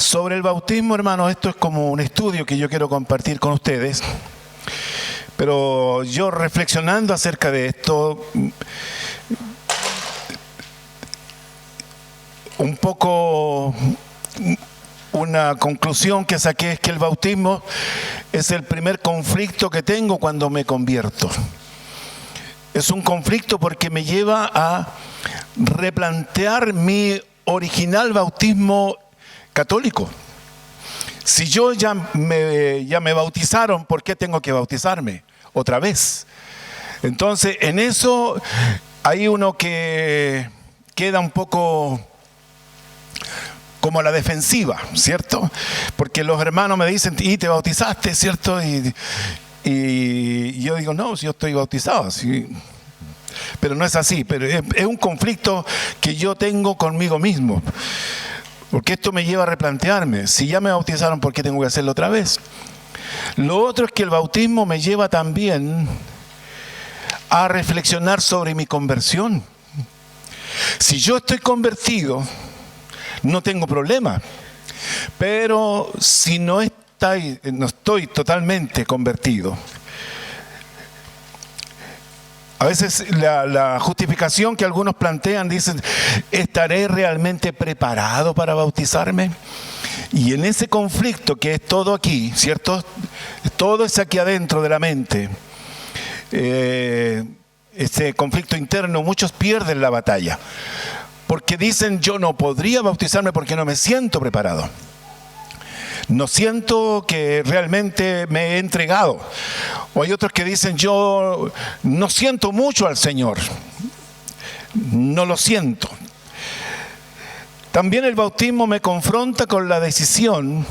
Sobre el bautismo, hermanos, esto es como un estudio que yo quiero compartir con ustedes. Pero yo reflexionando acerca de esto, un poco una conclusión que saqué es que el bautismo es el primer conflicto que tengo cuando me convierto. Es un conflicto porque me lleva a replantear mi original bautismo católico. Si yo ya me bautizaron, ¿por qué tengo que bautizarme otra vez? Entonces, en eso hay uno que queda un poco como a la defensiva, ¿cierto? Porque los hermanos me dicen, ¿y te bautizaste, cierto? Y yo digo, no, si yo estoy bautizado, sí. Pero no es así, pero es un conflicto que yo tengo conmigo mismo. Porque esto me lleva a replantearme, si ya me bautizaron, ¿por qué tengo que hacerlo otra vez? Lo otro es que el bautismo me lleva también a reflexionar sobre mi conversión. Si yo estoy convertido, no tengo problema. Pero si no estoy totalmente convertido, a veces la justificación que algunos plantean, dicen, ¿estaré realmente preparado para bautizarme? Y en ese conflicto que es todo aquí, ¿cierto? Todo es aquí adentro de la mente. Ese conflicto interno, muchos pierden la batalla. Porque dicen, yo no podría bautizarme porque no me siento preparado. No siento que realmente me he entregado. O hay otros que dicen, yo no siento mucho al Señor. No lo siento. También el bautismo me confronta con la decisión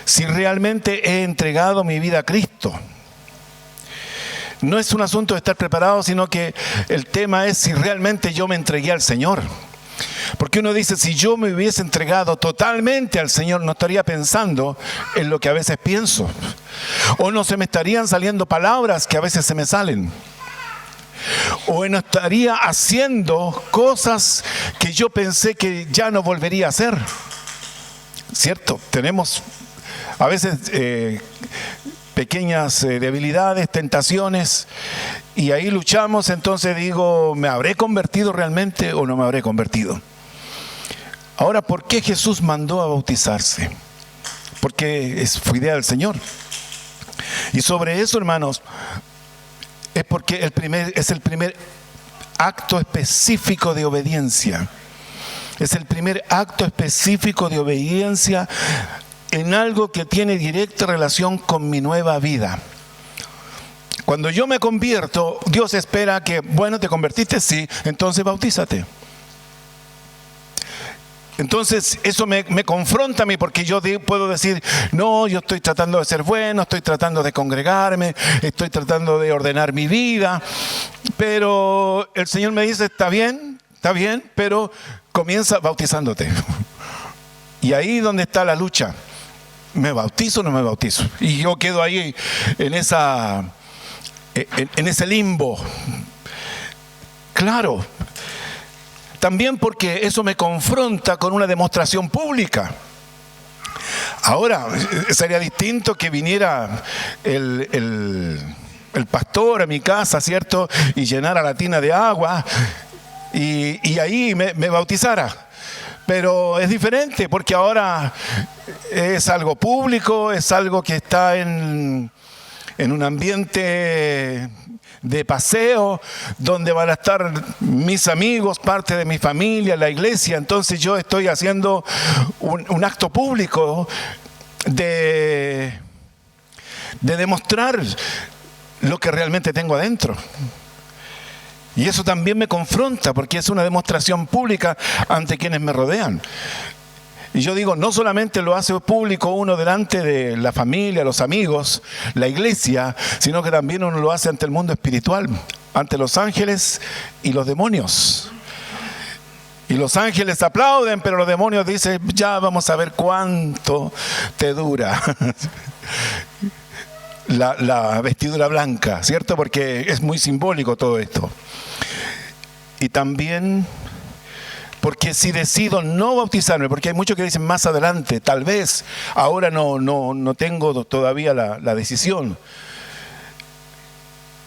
si realmente he entregado mi vida a Cristo. No es un asunto de estar preparado, sino que el tema es si realmente yo me entregué al Señor. Porque uno dice, si yo me hubiese entregado totalmente al Señor, no estaría pensando en lo que a veces pienso. O no se me estarían saliendo palabras que a veces se me salen. O no estaría haciendo cosas que yo pensé que ya no volvería a hacer. ¿Cierto? Tenemos a veces pequeñas debilidades, tentaciones, y ahí luchamos. Entonces digo, ¿me habré convertido realmente o no me habré convertido? Ahora, ¿por qué Jesús mandó a bautizarse? Porque fue idea del Señor. Y sobre eso, hermanos, es porque es el primer acto específico de obediencia. Es el primer acto específico de obediencia en algo que tiene directa relación con mi nueva vida. Cuando yo me convierto, Dios espera que, bueno, ¿te convertiste? Sí, entonces bautízate. Entonces eso me confronta a mí, porque yo puedo decir, no, yo estoy tratando de ser bueno, estoy tratando de congregarme, estoy tratando de ordenar mi vida, pero el Señor me dice, está bien, pero comienza bautizándote. Y ahí donde está la lucha, ¿me bautizo o no me bautizo? Y yo quedo ahí en ese limbo. Claro. También porque eso me confronta con una demostración pública. Ahora, sería distinto que viniera el pastor a mi casa, ¿cierto? Y llenara la tina de agua y ahí me bautizara. Pero es diferente porque ahora es algo público, es algo que está en un ambiente de paseo, donde van a estar mis amigos, parte de mi familia, la iglesia. Entonces yo estoy haciendo un acto público de demostrar lo que realmente tengo adentro. Y eso también me confronta, porque es una demostración pública ante quienes me rodean. Y yo digo, no solamente lo hace público uno delante de la familia, los amigos, la iglesia, sino que también uno lo hace ante el mundo espiritual, ante los ángeles y los demonios. Y los ángeles aplauden, pero los demonios dicen, ya vamos a ver cuánto te dura la vestidura blanca, ¿cierto? Porque es muy simbólico todo esto. Y también Porque si decido no bautizarme, porque hay muchos que dicen más adelante, tal vez, ahora no tengo todavía la decisión.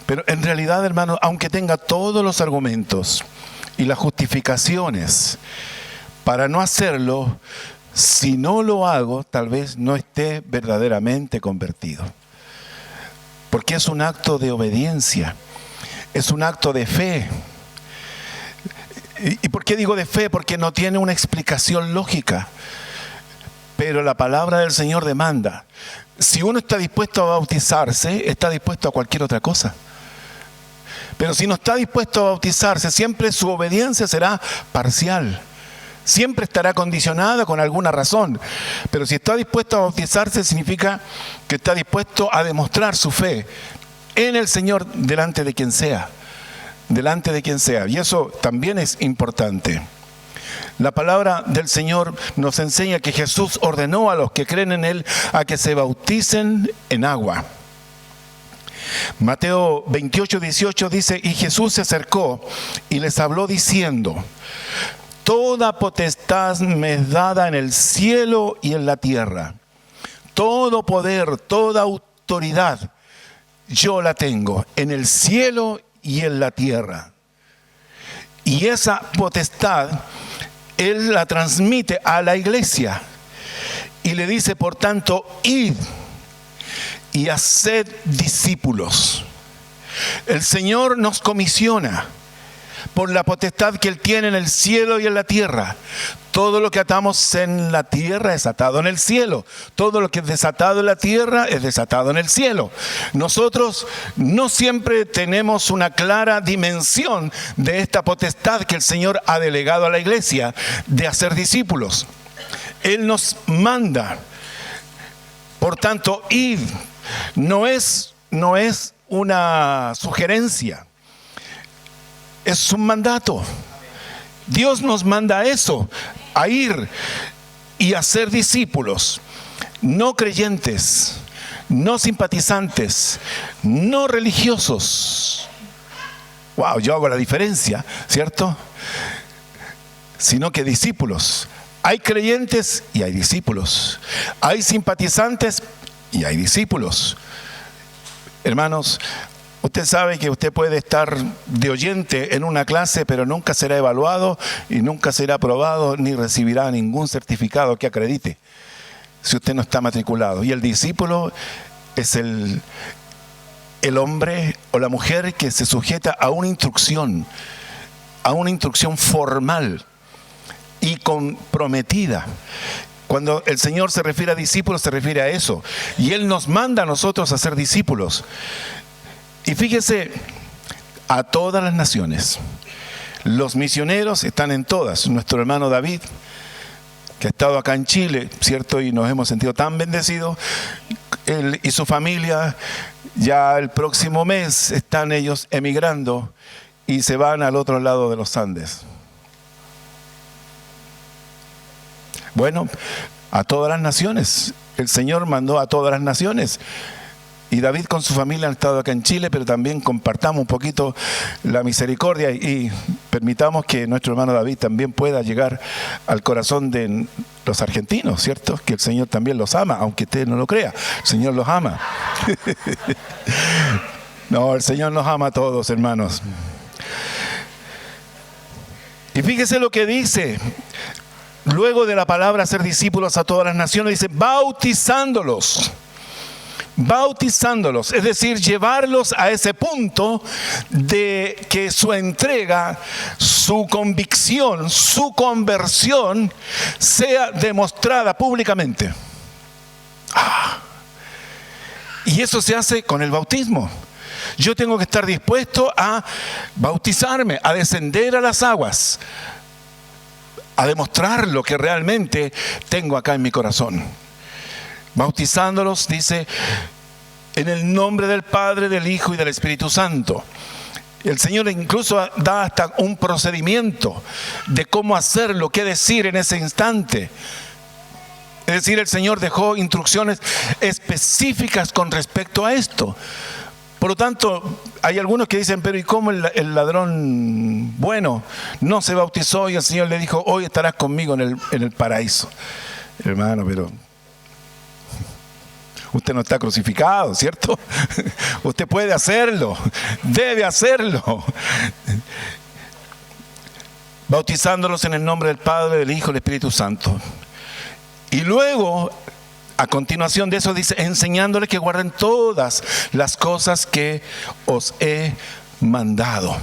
Pero en realidad, hermano, aunque tenga todos los argumentos y las justificaciones para no hacerlo, si no lo hago, tal vez no esté verdaderamente convertido. Porque es un acto de obediencia, es un acto de fe. ¿Y por qué digo de fe? Porque no tiene una explicación lógica. Pero la palabra del Señor demanda. Si uno está dispuesto a bautizarse, está dispuesto a cualquier otra cosa. Pero si no está dispuesto a bautizarse, siempre su obediencia será parcial. Siempre estará condicionada con alguna razón. Pero si está dispuesto a bautizarse, significa que está dispuesto a demostrar su fe en el Señor delante de quien sea. Delante de quien sea. Y eso también es importante. La palabra del Señor nos enseña que Jesús ordenó a los que creen en Él a que se bauticen en agua. Mateo 28:18 dice: y Jesús se acercó y les habló diciendo: toda potestad me es dada en el cielo y en la tierra. Todo poder, toda autoridad, yo la tengo en el cielo y en la tierra. Y esa potestad Él la transmite a la iglesia. Y le dice, por tanto, id y haced discípulos. El Señor nos comisiona por la potestad que Él tiene en el cielo y en la tierra. Todo lo que atamos en la tierra es atado en el cielo. Todo lo que es desatado en la tierra es desatado en el cielo. Nosotros no siempre tenemos una clara dimensión de esta potestad que el Señor ha delegado a la iglesia de hacer discípulos. Él nos manda. Por tanto, id. No es una sugerencia. Es un mandato. Dios nos manda eso, a ir y hacer discípulos, no creyentes, no simpatizantes, no religiosos. Wow, yo hago la diferencia, ¿cierto? Sino que discípulos. Hay creyentes y hay discípulos. Hay simpatizantes y hay discípulos. Hermanos, usted sabe que usted puede estar de oyente en una clase, pero nunca será evaluado y nunca será aprobado ni recibirá ningún certificado que acredite si usted no está matriculado. Y el discípulo es el hombre o la mujer que se sujeta a una instrucción formal y comprometida. Cuando el Señor se refiere a discípulos, se refiere a eso. Y Él nos manda a nosotros a ser discípulos. Y fíjese, a todas las naciones. Los misioneros están en todas. Nuestro hermano David, que ha estado acá en Chile, ¿cierto? Y nos hemos sentido tan bendecidos. Él y su familia, ya el próximo mes están ellos emigrando y se van al otro lado de los Andes. Bueno, a todas las naciones. El Señor mandó a todas las naciones. Y David con su familia han estado acá en Chile, pero también compartamos un poquito la misericordia y permitamos que nuestro hermano David también pueda llegar al corazón de los argentinos, ¿cierto? Que el Señor también los ama, aunque usted no lo crea. El Señor los ama. No, el Señor nos ama a todos, hermanos. Y fíjese lo que dice. Luego de la palabra ser discípulos a todas las naciones, dice bautizándolos. Bautizándolos, es decir, llevarlos a ese punto de que su entrega, su convicción, su conversión sea demostrada públicamente. Y eso se hace con el bautismo. Yo tengo que estar dispuesto a bautizarme, a descender a las aguas, a demostrar lo que realmente tengo acá en mi corazón. Bautizándolos, dice, en el nombre del Padre, del Hijo y del Espíritu Santo. El Señor incluso da hasta un procedimiento de cómo hacerlo, qué decir en ese instante. Es decir, el Señor dejó instrucciones específicas con respecto a esto. Por lo tanto, hay algunos que dicen, pero ¿y cómo el ladrón bueno no se bautizó y el Señor le dijo, hoy estarás conmigo en el paraíso? Hermano, pero usted no está crucificado, ¿cierto? Usted puede hacerlo, debe hacerlo. Bautizándolos en el nombre del Padre, del Hijo y del Espíritu Santo. Y luego, a continuación de eso dice, enseñándoles que guarden todas las cosas que os he mandado.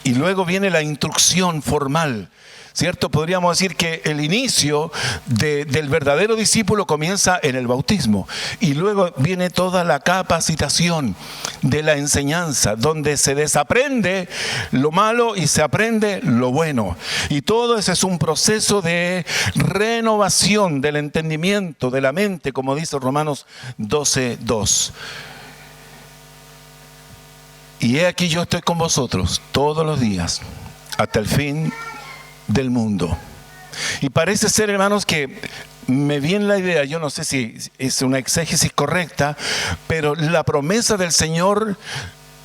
Y luego viene la instrucción formal, ¿cierto? Podríamos decir que el inicio del verdadero discípulo comienza en el bautismo. Y luego viene toda la capacitación de la enseñanza, donde se desaprende lo malo y se aprende lo bueno. Y todo ese es un proceso de renovación del entendimiento, de la mente, como dice Romanos 12:2. Y he aquí yo estoy con vosotros todos los días, hasta el fin del mundo. Y parece ser, hermanos, que me viene la idea, yo no sé si es una exégesis correcta, pero la promesa del Señor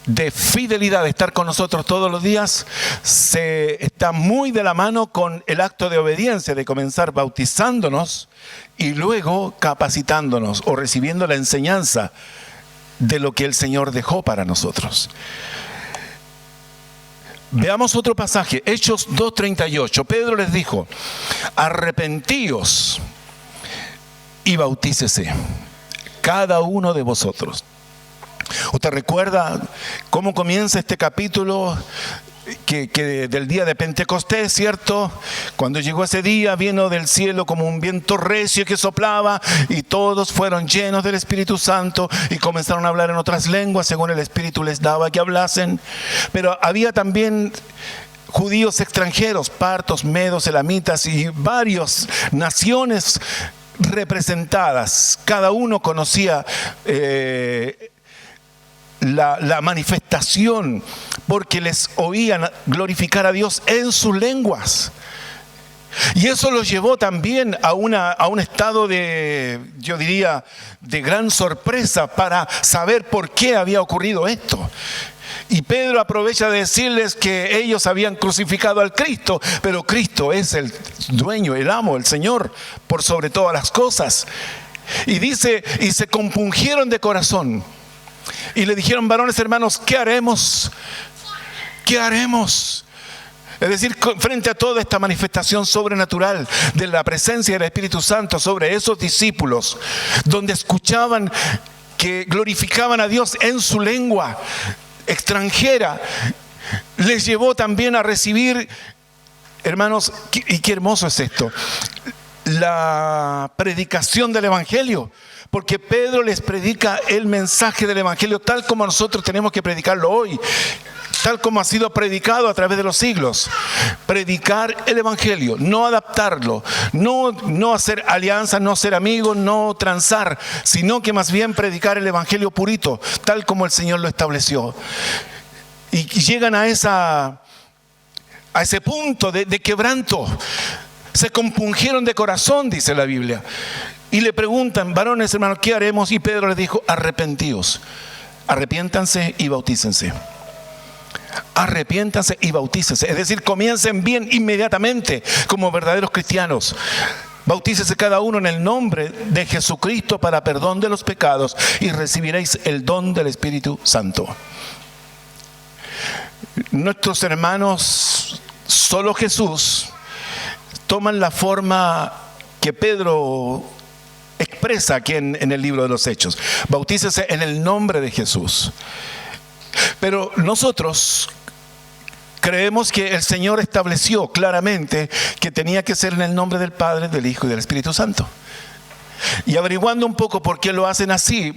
de fidelidad, de estar con nosotros todos los días, está muy de la mano con el acto de obediencia, de comenzar bautizándonos y luego capacitándonos o recibiendo la enseñanza de lo que el Señor dejó para nosotros. Veamos otro pasaje, Hechos 2:38. Pedro les dijo, arrepentíos y bautícese cada uno de vosotros. ¿Usted recuerda cómo comienza este capítulo que del día de Pentecostés, ¿cierto? Cuando llegó ese día, vino del cielo como un viento recio que soplaba y todos fueron llenos del Espíritu Santo y comenzaron a hablar en otras lenguas según el Espíritu les daba que hablasen. Pero había también judíos extranjeros, partos, medos, elamitas y varias naciones representadas. Cada uno conocía la manifestación, porque les oían glorificar a Dios en sus lenguas. Y eso los llevó también a un estado de, yo diría, de gran sorpresa para saber por qué había ocurrido esto. Y Pedro aprovecha de decirles que ellos habían crucificado al Cristo, pero Cristo es el dueño, el amo, el Señor, por sobre todas las cosas. Y dice, y se compungieron de corazón. Y le dijeron, varones hermanos, ¿qué haremos? ¿Qué haremos? Es decir, frente a toda esta manifestación sobrenatural de la presencia del Espíritu Santo sobre esos discípulos, donde escuchaban que glorificaban a Dios en su lengua extranjera, les llevó también a recibir, hermanos, y qué hermoso es esto, la predicación del Evangelio. Porque Pedro les predica el mensaje del Evangelio tal como nosotros tenemos que predicarlo hoy, tal como ha sido predicado a través de los siglos. Predicar el Evangelio, no adaptarlo, no hacer alianzas, no ser amigos, no transar, sino que más bien predicar el Evangelio purito, tal como el Señor lo estableció. Y llegan a ese punto de quebranto. Se compungieron de corazón, dice la Biblia. Y le preguntan, varones hermanos, ¿qué haremos? Y Pedro les dijo, arrepentíos, arrepiéntanse y bautícense. Arrepiéntanse y bautícense. Es decir, comiencen bien inmediatamente como verdaderos cristianos. Bautícese cada uno en el nombre de Jesucristo para perdón de los pecados y recibiréis el don del Espíritu Santo. Nuestros hermanos, solo Jesús, toman la forma que Pedro expresa aquí en el libro de los Hechos. Bautícese en el nombre de Jesús. Pero nosotros creemos que el Señor estableció claramente que tenía que ser en el nombre del Padre, del Hijo y del Espíritu Santo. Y averiguando un poco por qué lo hacen así,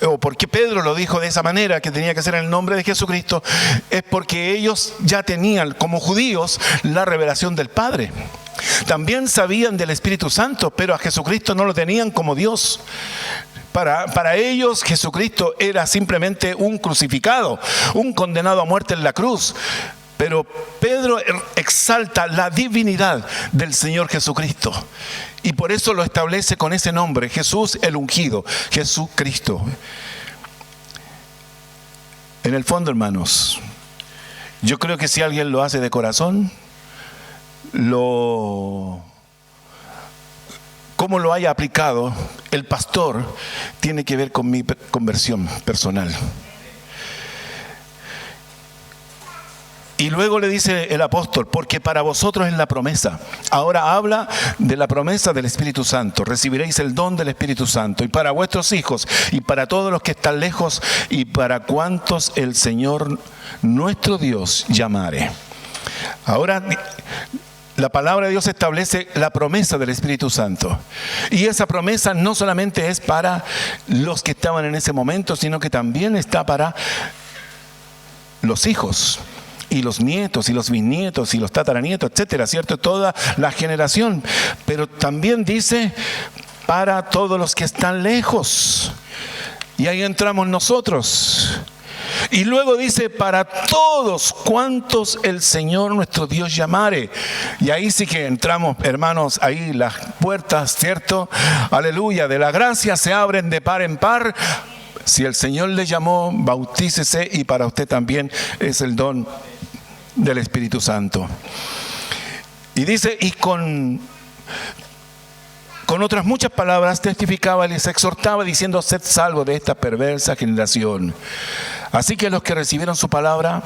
o por qué Pedro lo dijo de esa manera, que tenía que ser en el nombre de Jesucristo, es porque ellos ya tenían como judíos la revelación del Padre. También sabían del Espíritu Santo, pero a Jesucristo no lo tenían como Dios. Para ellos Jesucristo era simplemente un crucificado, un condenado a muerte en la cruz. Pero Pedro exalta la divinidad del Señor Jesucristo. Y por eso lo establece con ese nombre, Jesús el ungido, Jesucristo. En el fondo, hermanos, yo creo que si alguien lo hace de corazón, cómo lo haya aplicado, el pastor tiene que ver con mi conversión personal. Y luego le dice el apóstol, porque para vosotros es la promesa. Ahora habla de la promesa del Espíritu Santo. Recibiréis el don del Espíritu Santo. Y para vuestros hijos, y para todos los que están lejos, y para cuantos el Señor nuestro Dios llamare. Ahora, la palabra de Dios establece la promesa del Espíritu Santo. Y esa promesa no solamente es para los que estaban en ese momento, sino que también está para los hijos, y los nietos, y los bisnietos, y los tataranietos, etcétera, ¿cierto? Toda la generación. Pero también dice para todos los que están lejos. Y ahí entramos nosotros. Y luego dice para todos cuantos el Señor nuestro Dios llamare. Y ahí sí que entramos, hermanos, ahí las puertas, ¿cierto? Aleluya, de la gracia se abren de par en par. Si el Señor le llamó, bautícese, y para usted también es el don del Espíritu Santo. Y dice, y con otras muchas palabras testificaba y les exhortaba diciendo, sed salvos de esta perversa generación. Así que los que recibieron su palabra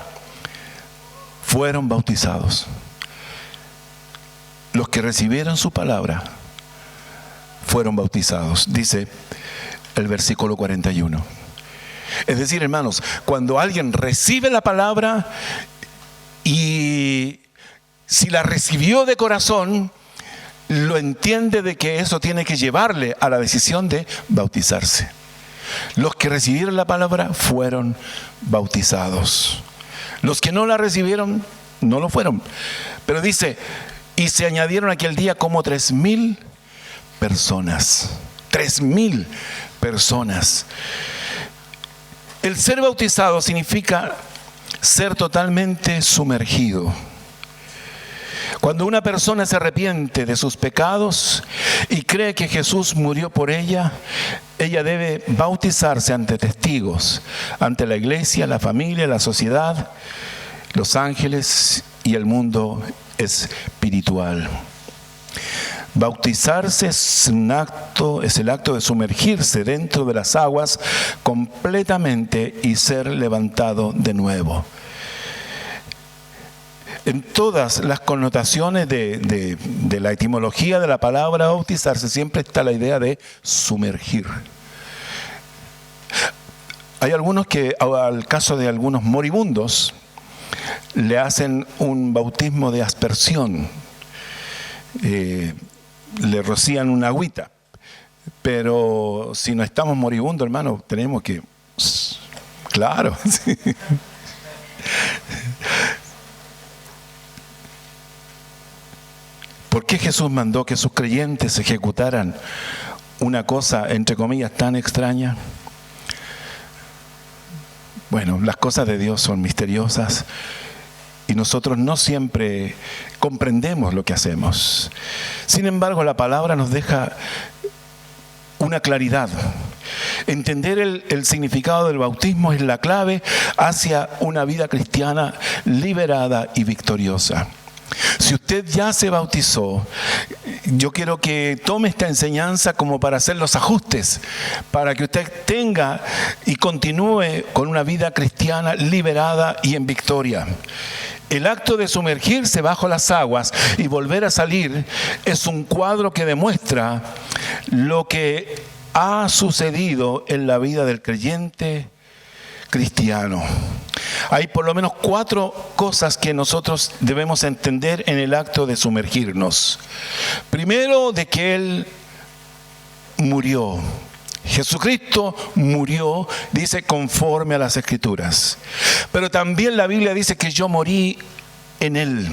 fueron bautizados. Los que recibieron su palabra fueron bautizados, dice el versículo 41. Es decir, hermanos, cuando alguien recibe la palabra y si la recibió de corazón, lo entiende de que eso tiene que llevarle a la decisión de bautizarse. Los que recibieron la palabra fueron bautizados. Los que no la recibieron, no lo fueron. Pero dice, y se añadieron aquel día como 3,000 personas. 3,000 personas. El ser bautizado significa ser totalmente sumergido. Cuando una persona se arrepiente de sus pecados y cree que Jesús murió por ella, ella debe bautizarse ante testigos, ante la iglesia, la familia, la sociedad, los ángeles y el mundo espiritual. Bautizarse es el acto de sumergirse dentro de las aguas completamente y ser levantado de nuevo. En todas las connotaciones de la etimología de la palabra bautizarse siempre está la idea de sumergir. Hay algunos que, al caso de algunos moribundos, le hacen un bautismo de aspersión. Le rocían una agüita. Pero si no estamos moribundos, hermano, tenemos que... Claro. Sí. ¿Por qué Jesús mandó que sus creyentes ejecutaran una cosa, entre comillas, tan extraña? Bueno, las cosas de Dios son misteriosas y nosotros no siempre comprendemos lo que hacemos. Sin embargo, la palabra nos deja una claridad. Entender el significado del bautismo es la clave hacia una vida cristiana liberada y victoriosa. Si usted ya se bautizó, yo quiero que tome esta enseñanza como para hacer los ajustes, para que usted tenga y continúe con una vida cristiana liberada y en victoria. El acto de sumergirse bajo las aguas y volver a salir es un cuadro que demuestra lo que ha sucedido en la vida del creyente cristiano. Hay por lo menos 4 cosas que nosotros debemos entender en el acto de sumergirnos. Primero, de que Él murió. Jesucristo murió, dice, conforme a las Escrituras. Pero también la Biblia dice que yo morí en Él.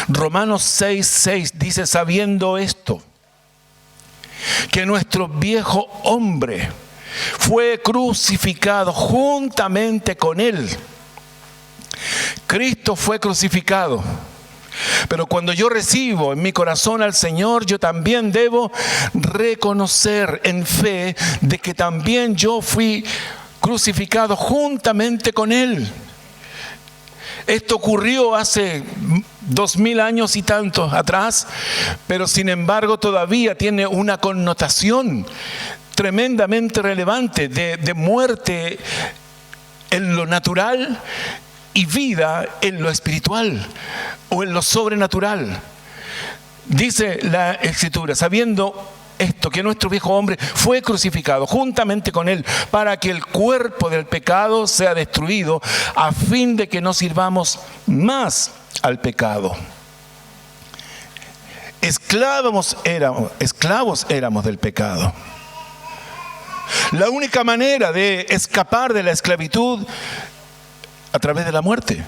Romanos 6:6 dice, sabiendo esto, que nuestro viejo hombre fue crucificado juntamente con Él. Cristo fue crucificado. Pero cuando yo recibo en mi corazón al Señor, yo también debo reconocer en fe de que también yo fui crucificado juntamente con Él. Esto ocurrió hace 2000 años y tantos atrás, pero sin embargo todavía tiene una connotación tremendamente relevante de muerte en lo natural y vida en lo espiritual o en lo sobrenatural. Dice la Escritura, sabiendo esto, que nuestro viejo hombre fue crucificado juntamente con Él para que el cuerpo del pecado sea destruido, a fin de que no sirvamos más al pecado. Esclavos éramos del pecado. La única manera de escapar de la esclavitud a través de la muerte.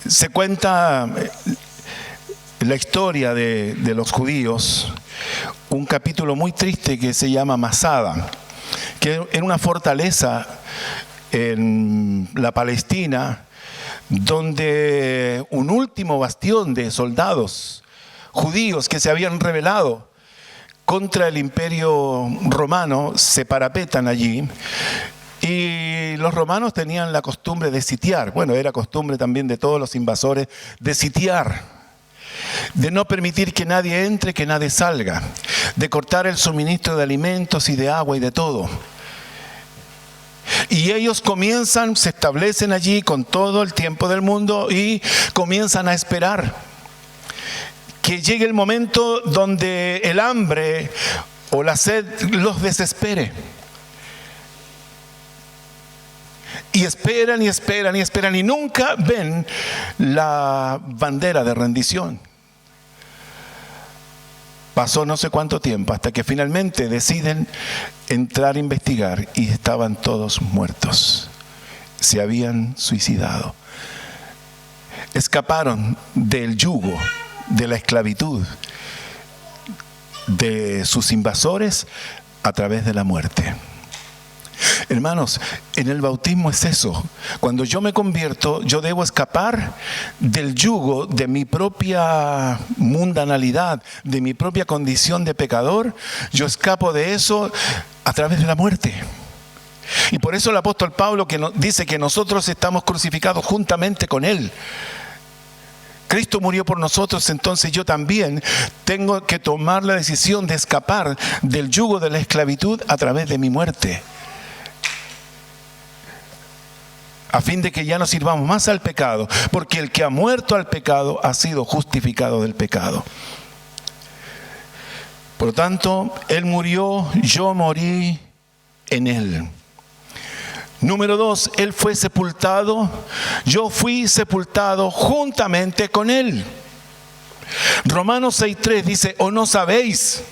Se cuenta la historia de los judíos, un capítulo muy triste que se llama Masada, que era una fortaleza en la Palestina, donde un último bastión de soldados judíos que se habían rebelado contra el imperio romano se parapetan allí. Y los romanos tenían la costumbre de sitiar. Bueno, era costumbre también de todos los invasores de sitiar, de no permitir que nadie entre, que nadie salga, de cortar el suministro de alimentos y de agua y de todo. Y ellos se establecen allí con todo el tiempo del mundo y comienzan a esperar que llegue el momento donde el hambre o la sed los desespere. Y esperan y esperan y esperan y nunca ven la bandera de rendición. Pasó no sé cuánto tiempo hasta que finalmente deciden entrar a investigar y estaban todos muertos. Se habían suicidado. Escaparon del yugo, de la esclavitud, de sus invasores a través de la muerte. Hermanos, en el bautismo es eso. Cuando yo me convierto, yo debo escapar del yugo de mi propia mundanalidad, de mi propia condición de pecador. Yo escapo de eso a través de la muerte. Y por eso el apóstol Pablo dice que nosotros estamos crucificados juntamente con Él. Cristo murió por nosotros, entonces yo también tengo que tomar la decisión de escapar del yugo de la esclavitud a través de mi muerte, a fin de que ya no sirvamos más al pecado, porque el que ha muerto al pecado ha sido justificado del pecado. Por lo tanto, Él murió, yo morí en Él. Número 2, Él fue sepultado, yo fui sepultado juntamente con Él. Romanos 6:3 dice, ¿o no sabéis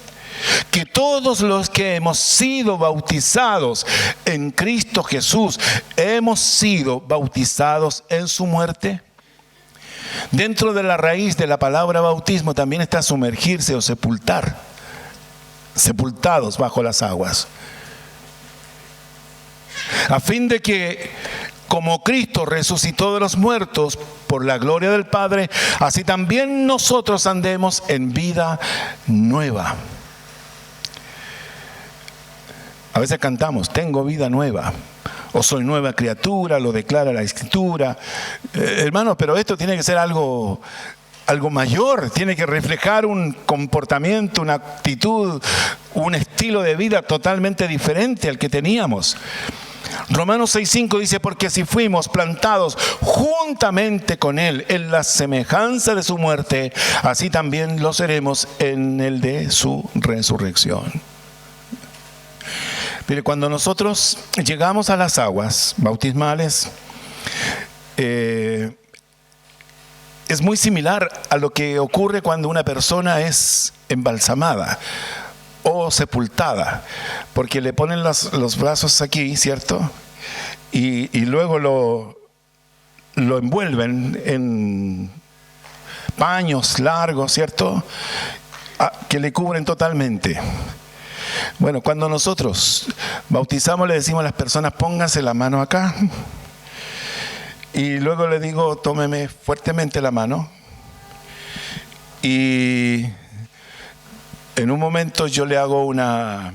que todos los que hemos sido bautizados en Cristo Jesús, hemos sido bautizados en su muerte? Dentro de la raíz de la palabra bautismo también está sumergirse o sepultar, sepultados bajo las aguas. A fin de que, como Cristo resucitó de los muertos por la gloria del Padre, así también nosotros andemos en vida nueva. A veces cantamos, tengo vida nueva, o soy nueva criatura, lo declara la Escritura. Hermano, pero esto tiene que ser algo mayor, tiene que reflejar un comportamiento, una actitud, un estilo de vida totalmente diferente al que teníamos. Romanos 6:5 dice, porque si fuimos plantados juntamente con Él en la semejanza de su muerte, así también lo seremos en el de su resurrección. Mire, cuando nosotros llegamos a las aguas bautismales, es muy similar a lo que ocurre cuando una persona es embalsamada o sepultada, porque le ponen los brazos aquí, ¿cierto? Y luego lo envuelven en paños largos, ¿cierto? Que le cubren totalmente. Bueno, cuando nosotros bautizamos, le decimos a las personas, pónganse la mano acá. Y luego le digo, tómeme fuertemente la mano. Y en un momento yo le hago una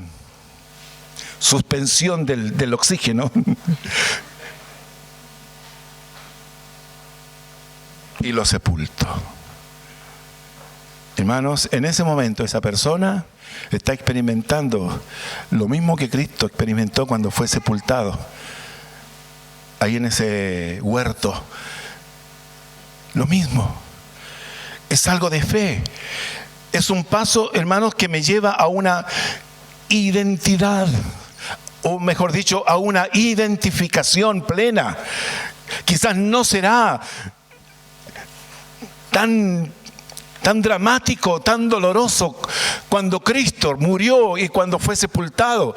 suspensión del oxígeno. Y lo sepultó. Hermanos, en ese momento esa persona está experimentando lo mismo que Cristo experimentó cuando fue sepultado, ahí en ese huerto. Lo mismo. Es algo de fe. Es un paso, hermanos, que me lleva a una identidad, o mejor dicho, a una identificación plena. Quizás no será tan dramático, tan doloroso cuando Cristo murió y cuando fue sepultado.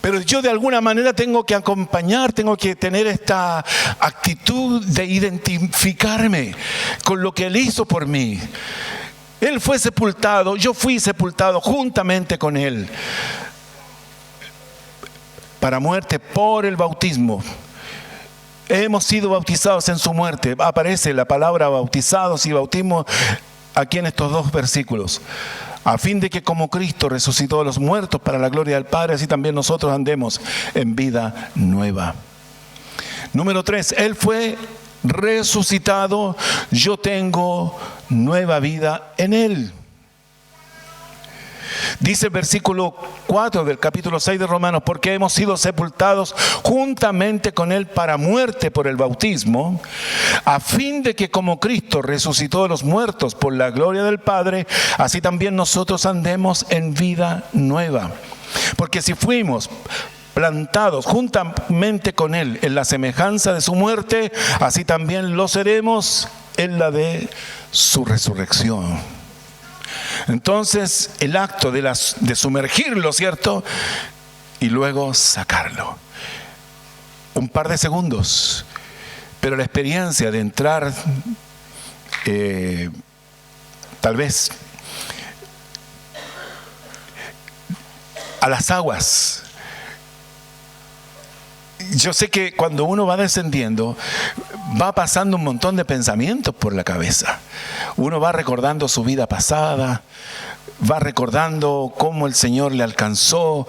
Pero yo de alguna manera tengo que acompañar, tengo que tener esta actitud de identificarme con lo que Él hizo por mí. Él fue sepultado, yo fui sepultado juntamente con Él para muerte por el bautismo. Hemos sido bautizados en su muerte. Aparece la palabra bautizados y bautismo aquí en estos dos versículos. A fin de que como Cristo resucitó a los muertos para la gloria del Padre, así también nosotros andemos en vida nueva. Número 3, Él fue resucitado, yo tengo nueva vida en Él. Dice el versículo 4 del capítulo 6 de Romanos: porque hemos sido sepultados juntamente con Él para muerte por el bautismo, a fin de que como Cristo resucitó de los muertos por la gloria del Padre, así también nosotros andemos en vida nueva. Porque si fuimos plantados juntamente con Él en la semejanza de su muerte, así también lo seremos en la de su resurrección. Entonces, el acto de sumergirlo, ¿cierto? Y luego sacarlo. Un par de segundos. Pero la experiencia de entrar, tal vez, a las aguas. Yo sé que cuando uno va descendiendo, va pasando un montón de pensamientos por la cabeza. Uno va recordando su vida pasada, va recordando cómo el Señor le alcanzó,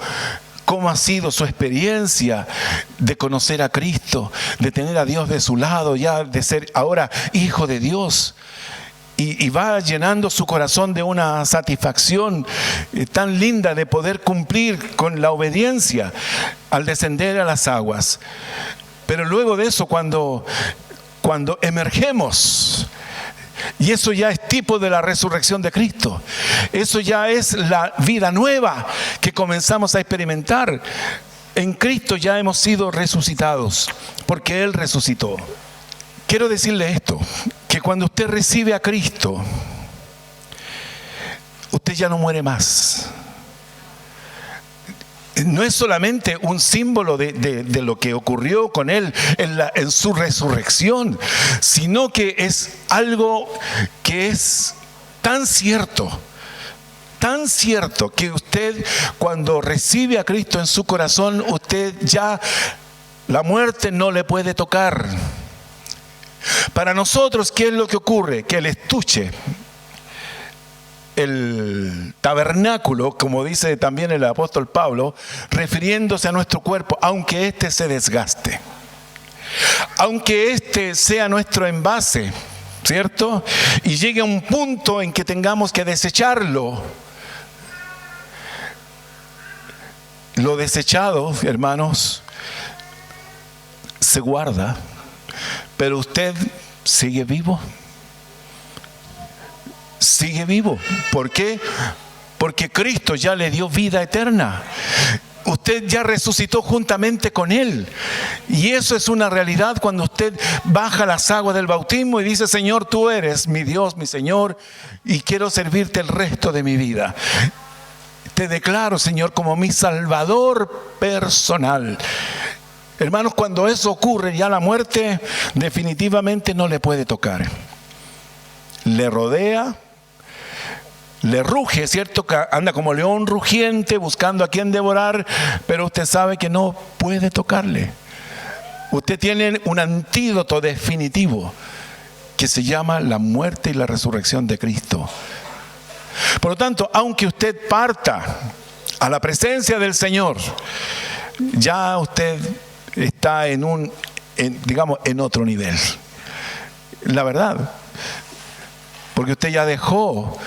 cómo ha sido su experiencia de conocer a Cristo, de tener a Dios de su lado, ya de ser ahora hijo de Dios. Y va llenando su corazón de una satisfacción tan linda de poder cumplir con la obediencia al descender a las aguas. Pero luego de eso, cuando emergemos, y eso ya es tipo de la resurrección de Cristo, eso ya es la vida nueva que comenzamos a experimentar. En Cristo ya hemos sido resucitados, porque Él resucitó. Quiero decirle esto, que cuando usted recibe a Cristo, usted ya no muere más. No es solamente un símbolo de lo que ocurrió con Él en su resurrección, sino que es algo que es tan cierto que usted, cuando recibe a Cristo en su corazón, usted ya, la muerte no le puede tocar. Para nosotros, ¿qué es lo que ocurre? Que el estuche, el tabernáculo, como dice también el apóstol Pablo, refiriéndose a nuestro cuerpo, aunque éste se desgaste, aunque éste sea nuestro envase, ¿cierto? Y llegue a un punto en que tengamos que desecharlo. Lo desechado, hermanos, se guarda. Pero usted sigue vivo. Sigue vivo. ¿Por qué? Porque Cristo ya le dio vida eterna. Usted ya resucitó juntamente con Él. Y eso es una realidad cuando usted baja las aguas del bautismo y dice: Señor, tú eres mi Dios, mi Señor, y quiero servirte el resto de mi vida. Te declaro, Señor, como mi Salvador personal. Hermanos, cuando eso ocurre, ya la muerte definitivamente no le puede tocar. Le rodea, le ruge, ¿cierto? Anda como león rugiente buscando a quien devorar, pero usted sabe que no puede tocarle. Usted tiene un antídoto definitivo que se llama la muerte y la resurrección de Cristo. Por lo tanto, aunque usted parta a la presencia del Señor, ya usted está en otro nivel. La verdad. Porque usted ya dejó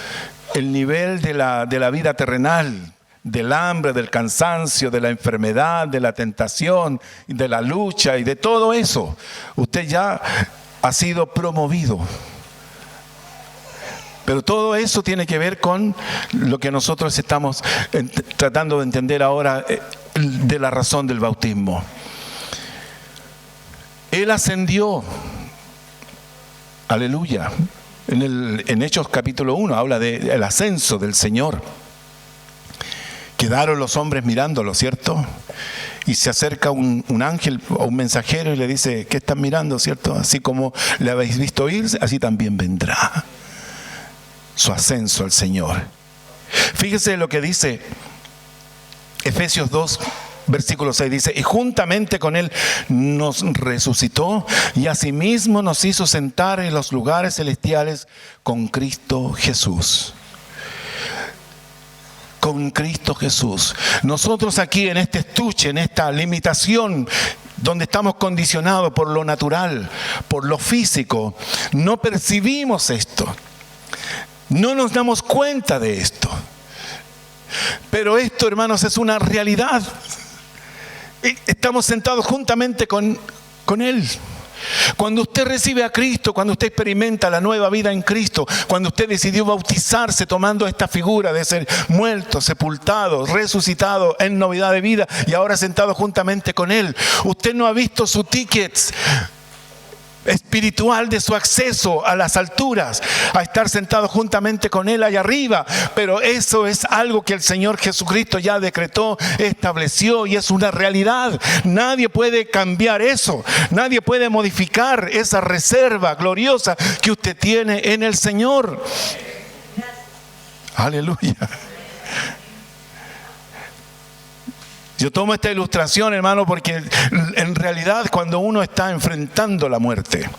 el nivel de la vida terrenal, del hambre, del cansancio, de la enfermedad, de la tentación, de la lucha y de todo eso. Usted ya ha sido promovido. Pero todo eso tiene que ver con lo que nosotros estamos tratando de entender ahora de la razón del bautismo. Él ascendió. Aleluya. En Hechos capítulo 1 habla del ascenso del Señor. Quedaron los hombres mirándolo, ¿cierto? Y se acerca un ángel o un mensajero y le dice: ¿qué están mirando, cierto? Así como le habéis visto ir, así también vendrá su ascenso al Señor. Fíjese lo que dice Efesios 2, versículo 6, dice: y juntamente con Él nos resucitó y asimismo nos hizo sentar en los lugares celestiales con Cristo Jesús. Con Cristo Jesús. Nosotros aquí en este estuche, en esta limitación, donde estamos condicionados por lo natural, por lo físico, no percibimos esto. No nos damos cuenta de esto. Pero esto, hermanos, es una realidad. Estamos sentados juntamente con Él. Cuando usted recibe a Cristo, cuando usted experimenta la nueva vida en Cristo, cuando usted decidió bautizarse tomando esta figura de ser muerto, sepultado, resucitado en novedad de vida y ahora sentado juntamente con Él, usted no ha visto su ticket espiritual de su acceso a las alturas, a estar sentado juntamente con Él allá arriba, pero eso es algo que el Señor Jesucristo ya decretó, estableció y es una realidad. Nadie puede cambiar eso, nadie puede modificar esa reserva gloriosa que usted tiene en el Señor. Aleluya. Yo tomo esta ilustración, hermano, porque en realidad cuando uno está enfrentando la muerte,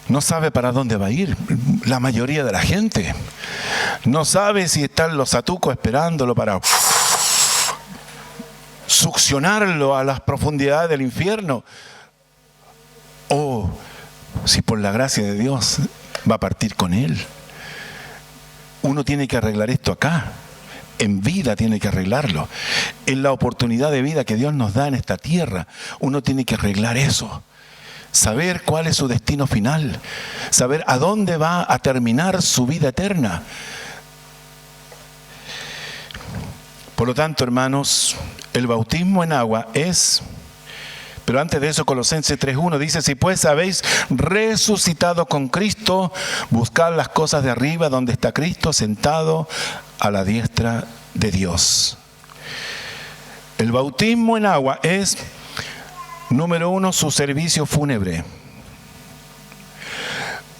no sabe para dónde va a ir. La mayoría de la gente no sabe si están los atucos esperándolo para succionarlo a las profundidades del infierno, o si por la gracia de Dios va a partir con Él. Uno tiene que arreglar esto acá. En vida tiene que arreglarlo. En la oportunidad de vida que Dios nos da en esta tierra, uno tiene que arreglar eso. Saber cuál es su destino final. Saber a dónde va a terminar su vida eterna. Por lo tanto, hermanos, el bautismo en agua es... Pero antes de eso, Colosenses 3:1 dice: si pues habéis resucitado con Cristo, buscad las cosas de arriba donde está Cristo sentado a la diestra de Dios. El bautismo en agua es, número 1, su servicio fúnebre.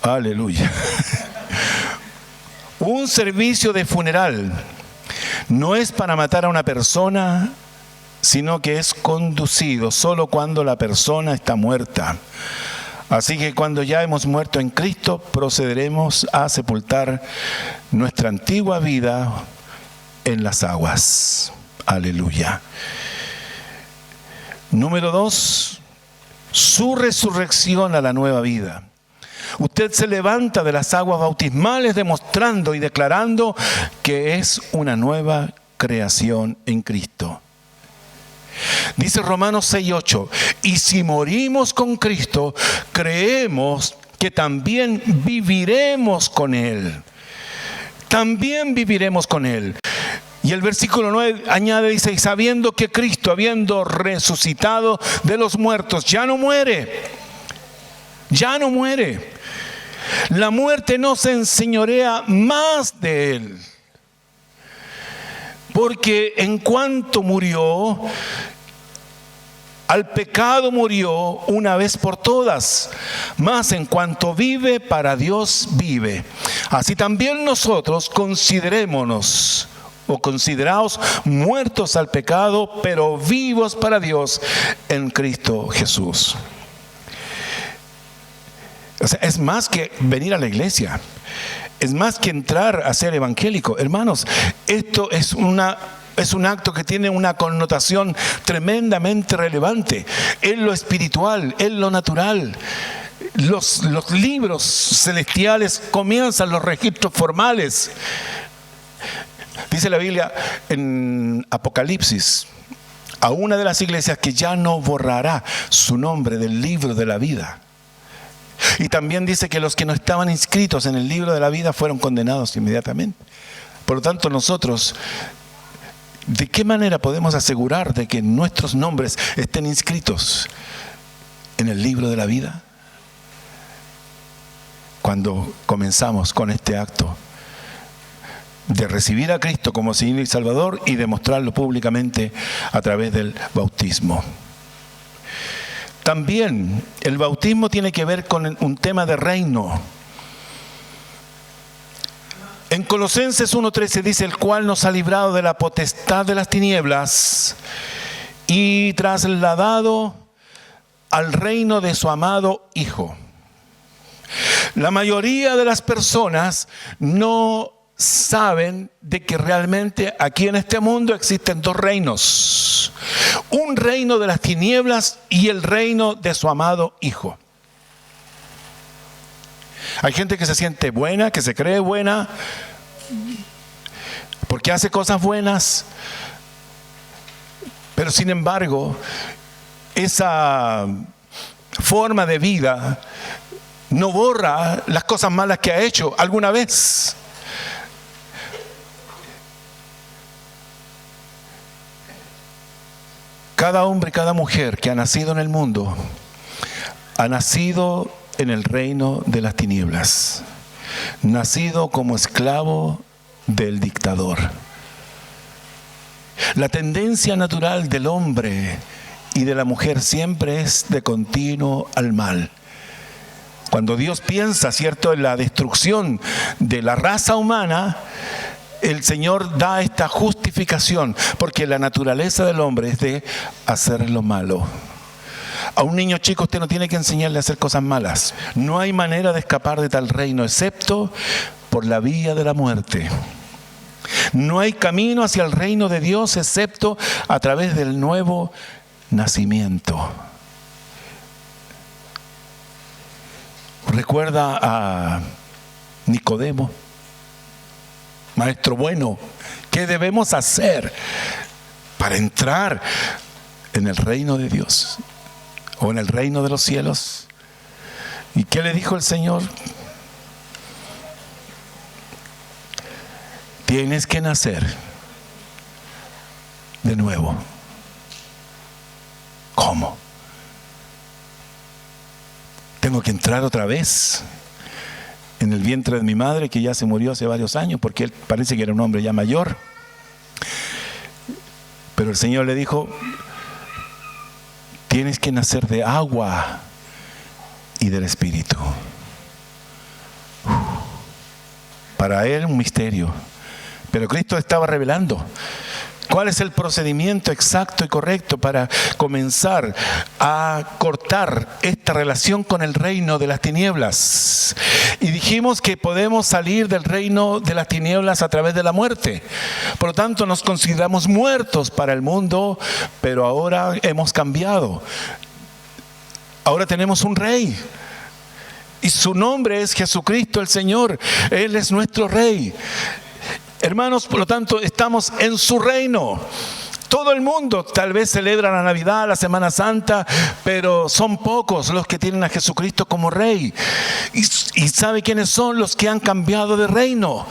Aleluya. Un servicio de funeral no es para matar a una persona, sino que es conducido solo cuando la persona está muerta. Así que cuando ya hemos muerto en Cristo, procederemos a sepultar nuestra antigua vida en las aguas. Aleluya. Número 2, su resurrección a la nueva vida. Usted se levanta de las aguas bautismales demostrando y declarando que es una nueva creación en Cristo. Dice Romanos 6:8: y si morimos con Cristo, creemos que también viviremos con Él. También viviremos con Él. Y el versículo 9 añade, dice: y sabiendo que Cristo, habiendo resucitado de los muertos, ya no muere. Ya no muere. La muerte no se enseñorea más de Él. Porque en cuanto murió, al pecado murió una vez por todas, mas en cuanto vive, para Dios vive. Así también nosotros considerémonos o consideraos muertos al pecado, pero vivos para Dios en Cristo Jesús. O sea, es más que venir a la iglesia. es más que entrar a ser evangélico. Hermanos, esto es un acto que tiene una connotación tremendamente relevante en lo espiritual, en lo natural. Los libros celestiales comienzan los registros formales. Dice la Biblia en Apocalipsis a una de las iglesias que ya no borrará su nombre del libro de la vida. Y también dice que los que no estaban inscritos en el libro de la vida fueron condenados inmediatamente. Por lo tanto, nosotros, ¿de qué manera podemos asegurar de que nuestros nombres estén inscritos en el libro de la vida? Cuando comenzamos con este acto de recibir a Cristo como Señor y Salvador y demostrarlo públicamente a través del bautismo. También el bautismo tiene que ver con un tema de reino. En Colosenses 1:13 dice: el cual nos ha librado de la potestad de las tinieblas y trasladado al reino de su amado Hijo. La mayoría de las personas no saben de que realmente aquí en este mundo existen dos reinos: un reino de las tinieblas y el reino de su amado Hijo. Hay gente que se siente buena, que se cree buena porque hace cosas buenas, pero sin embargo esa forma de vida no borra las cosas malas que ha hecho alguna vez. Cada hombre y cada mujer que ha nacido en el mundo ha nacido en el reino de las tinieblas, nacido como esclavo del dictador. La tendencia natural del hombre y de la mujer siempre es de continuo al mal. Cuando Dios piensa, ¿cierto?, en la destrucción de la raza humana, el Señor da esta justificación, porque la naturaleza del hombre es de hacer lo malo. A un niño chico usted no tiene que enseñarle a hacer cosas malas. No hay manera de escapar de tal reino excepto por la vía de la muerte. No hay camino hacia el reino de Dios excepto a través del nuevo nacimiento. Recuerda a Nicodemo: maestro bueno, ¿qué debemos hacer para entrar en el reino de Dios o en el reino de los cielos? ¿Y qué le dijo el Señor? Tienes que nacer de nuevo. ¿Cómo? Tengo que entrar otra vez en el vientre de mi madre, que ya se murió hace varios años, porque él parece que era un hombre ya mayor. Pero el Señor le dijo: tienes que nacer de agua y del Espíritu. Para él un misterio, pero Cristo estaba revelando cuál es el procedimiento exacto y correcto para comenzar a cortar esta relación con el reino de las tinieblas. Y dijimos que podemos salir del reino de las tinieblas a través de la muerte. Por lo tanto, nos consideramos muertos para el mundo, pero ahora hemos cambiado. Ahora tenemos un rey. Y su nombre es Jesucristo el Señor. Él es nuestro rey. Hermanos, por lo tanto, estamos en su reino. Todo el mundo tal vez celebra la Navidad, la Semana Santa, pero son pocos los que tienen a Jesucristo como Rey. ¿Y sabe quiénes son? Los que han cambiado de reino,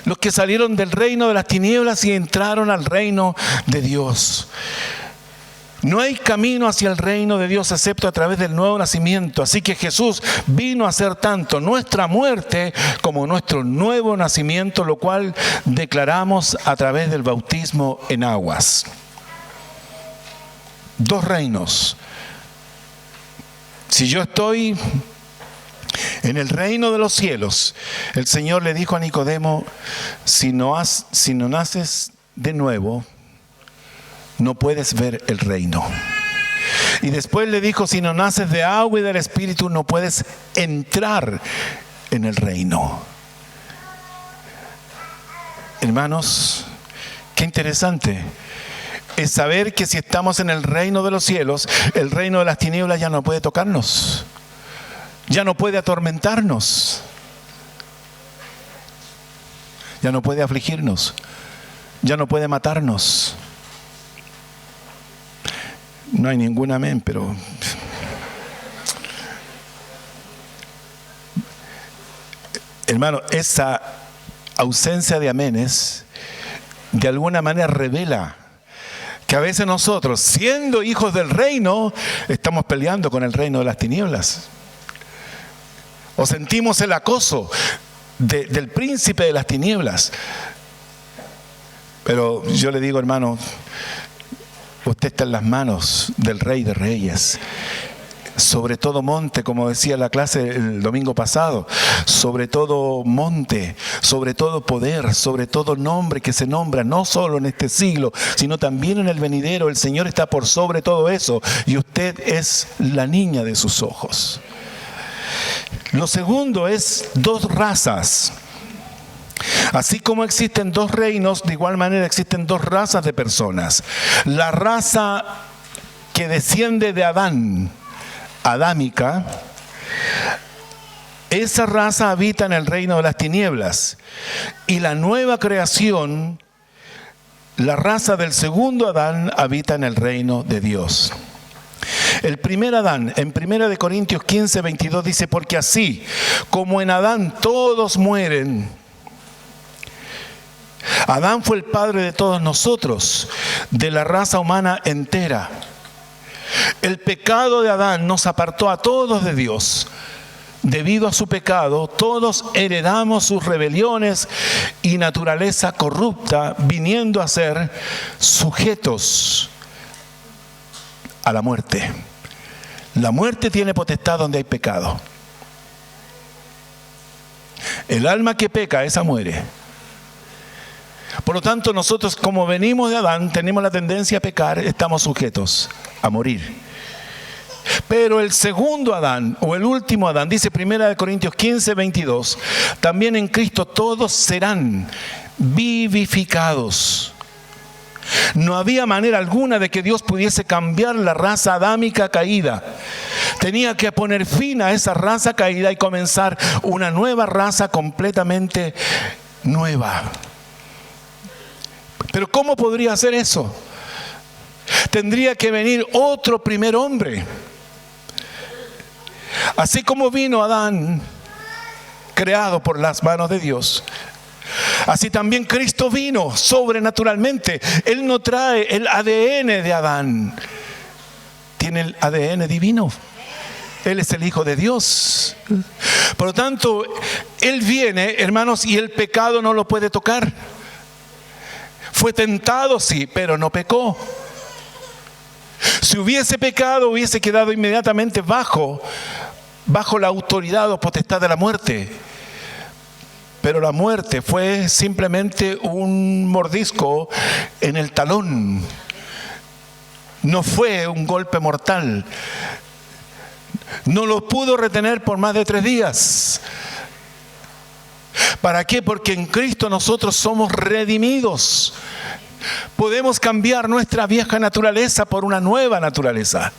los que salieron del reino de las tinieblas y entraron al reino de Dios. No hay camino hacia el reino de Dios excepto a través del nuevo nacimiento. Así que Jesús vino a hacer tanto nuestra muerte como nuestro nuevo nacimiento, lo cual declaramos a través del bautismo en aguas. Dos reinos. Si yo estoy en el reino de los cielos, el Señor le dijo a Nicodemo: si no naces de nuevo, no puedes ver el reino. Y después le dijo: si no naces de agua y del Espíritu, no puedes entrar en el reino. Hermanos, qué interesante es saber que si estamos en el reino de los cielos, el reino de las tinieblas ya no puede tocarnos, ya no puede atormentarnos, ya no puede afligirnos, ya no puede matarnos. No hay ningún amén, pero... Hermano, esa ausencia de amenes de alguna manera revela que a veces nosotros, siendo hijos del reino, estamos peleando con el reino de las tinieblas. O sentimos el acoso del príncipe de las tinieblas. Pero yo le digo, hermano, usted está en las manos del Rey de Reyes. Sobre todo monte, como decía la clase el domingo pasado, sobre todo monte, sobre todo poder, sobre todo nombre que se nombra, no solo en este siglo, sino también en el venidero. El Señor está por sobre todo eso y usted es la niña de sus ojos. Lo segundo es dos razas. Así como existen dos reinos, de igual manera existen dos razas de personas. La raza que desciende de Adán, adámica, esa raza habita en el reino de las tinieblas. Y la nueva creación, la raza del segundo Adán, habita en el reino de Dios. El primer Adán, en 1 Corintios 15, 22 dice: porque así como en Adán todos mueren, Adán fue el padre de todos nosotros, de la raza humana entera. El pecado de Adán nos apartó a todos de Dios. Debido a su pecado, todos heredamos sus rebeliones y naturaleza corrupta, viniendo a ser sujetos a la muerte. La muerte tiene potestad donde hay pecado. El alma que peca, esa muere. Por lo tanto, nosotros, como venimos de Adán, tenemos la tendencia a pecar, estamos sujetos a morir. Pero el segundo Adán, o el último Adán, dice 1 Corintios 15, 22, también en Cristo todos serán vivificados. No había manera alguna de que Dios pudiese cambiar la raza adámica caída. Tenía que poner fin a esa raza caída y comenzar una nueva raza completamente nueva. Pero ¿cómo podría hacer eso? Tendría que venir otro primer hombre. Así como vino Adán, creado por las manos de Dios, así también Cristo vino sobrenaturalmente. Él no trae el ADN de Adán, tiene el ADN divino. Él es el Hijo de Dios. Por lo tanto, Él viene, hermanos, y el pecado no lo puede tocar. Fue tentado, sí, pero no pecó. Si hubiese pecado, hubiese quedado inmediatamente bajo la autoridad o potestad de la muerte. Pero la muerte fue simplemente un mordisco en el talón. No fue un golpe mortal. No lo pudo retener por más de 3 días. ¿Para qué? Porque en Cristo nosotros somos redimidos. Podemos cambiar nuestra vieja naturaleza por una nueva naturaleza.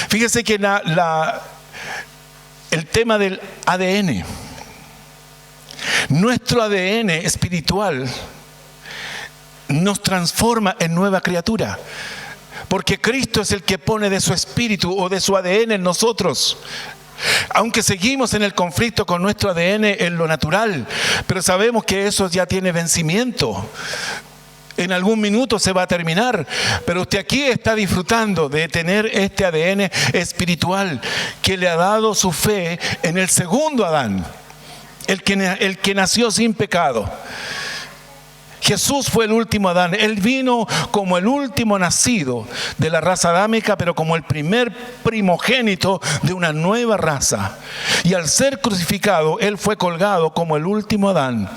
Fíjese que el tema del ADN, nuestro ADN espiritual nos transforma en nueva criatura. Porque Cristo es el que pone de su espíritu o de su ADN en nosotros. Aunque seguimos en el conflicto con nuestro ADN en lo natural, pero sabemos que eso ya tiene vencimiento. En algún minuto se va a terminar, pero usted aquí está disfrutando de tener este ADN espiritual que le ha dado su fe en el segundo Adán, el que nació sin pecado. Jesús fue el último Adán. Él vino como el último nacido de la raza adámica, pero como el primer primogénito de una nueva raza. Y al ser crucificado, Él fue colgado como el último Adán.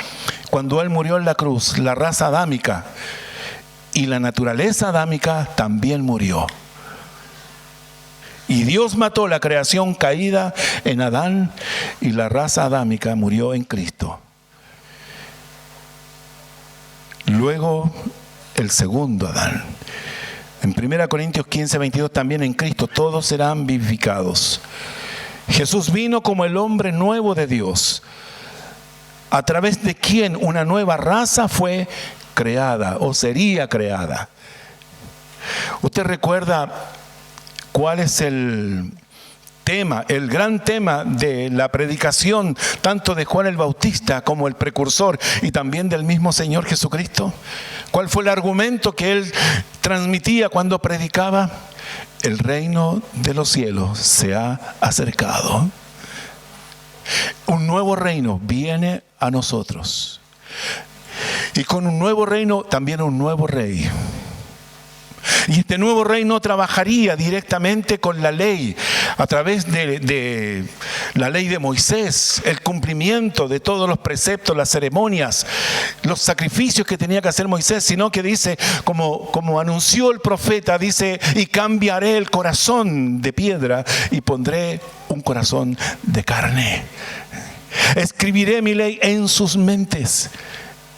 Cuando Él murió en la cruz, la raza adámica y la naturaleza adámica también murió. Y Dios mató la creación caída en Adán y la raza adámica murió en Cristo. luego el segundo Adán. En 1 Corintios 15, 22, también en Cristo todos serán vivificados. Jesús vino como el hombre nuevo de Dios, a través de quien una nueva raza fue creada o sería creada. ¿Usted recuerda cuál es el tema, el gran tema de la predicación, tanto de Juan el Bautista como el precursor y también del mismo Señor Jesucristo? ¿Cuál fue el argumento que él transmitía cuando predicaba? El reino de los cielos se ha acercado. Un nuevo reino viene a nosotros. Y con un nuevo reino también un nuevo rey. Y este nuevo rey no trabajaría directamente con la ley, a través de la ley de Moisés, el cumplimiento de todos los preceptos, las ceremonias, los sacrificios que tenía que hacer Moisés, sino que dice, como anunció el profeta, dice, y cambiaré el corazón de piedra y pondré un corazón de carne. Escribiré mi ley en sus mentes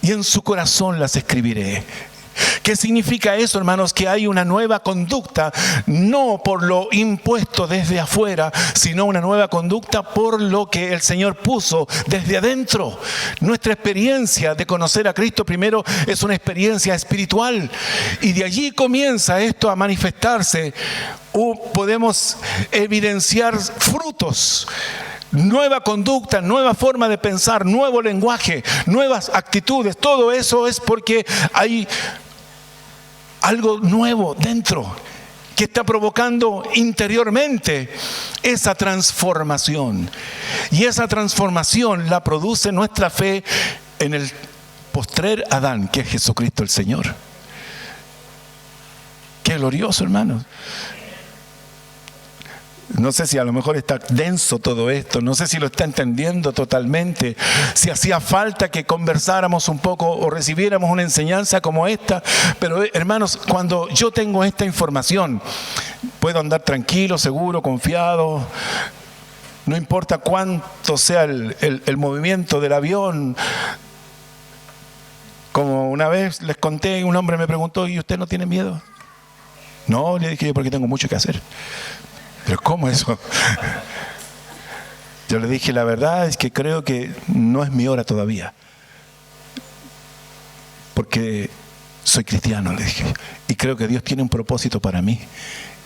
y en su corazón las escribiré. ¿Qué significa eso, hermanos? Que hay una nueva conducta, no por lo impuesto desde afuera, sino una nueva conducta por lo que el Señor puso desde adentro. Nuestra experiencia de conocer a Cristo primero es una experiencia espiritual, y de allí comienza esto a manifestarse. Podemos evidenciar frutos. Nueva conducta, nueva forma de pensar, nuevo lenguaje, nuevas actitudes. Todo eso es porque hay algo nuevo dentro que está provocando interiormente esa transformación. Y esa transformación la produce nuestra fe en el postrer Adán, que es Jesucristo el Señor. Qué glorioso, hermanos. No sé si a lo mejor está denso todo esto, no sé si lo está entendiendo totalmente, si hacía falta que conversáramos un poco o recibiéramos una enseñanza como esta, pero hermanos, cuando yo tengo esta información, puedo andar tranquilo, seguro, confiado, no importa cuánto sea el movimiento del avión. Como una vez les conté, un hombre me preguntó, ¿y usted no tiene miedo? No, le dije yo, porque tengo mucho que hacer. ¿Pero cómo eso? Yo le dije, la verdad es que creo que no es mi hora todavía. Porque soy cristiano, le dije. Y creo que Dios tiene un propósito para mí.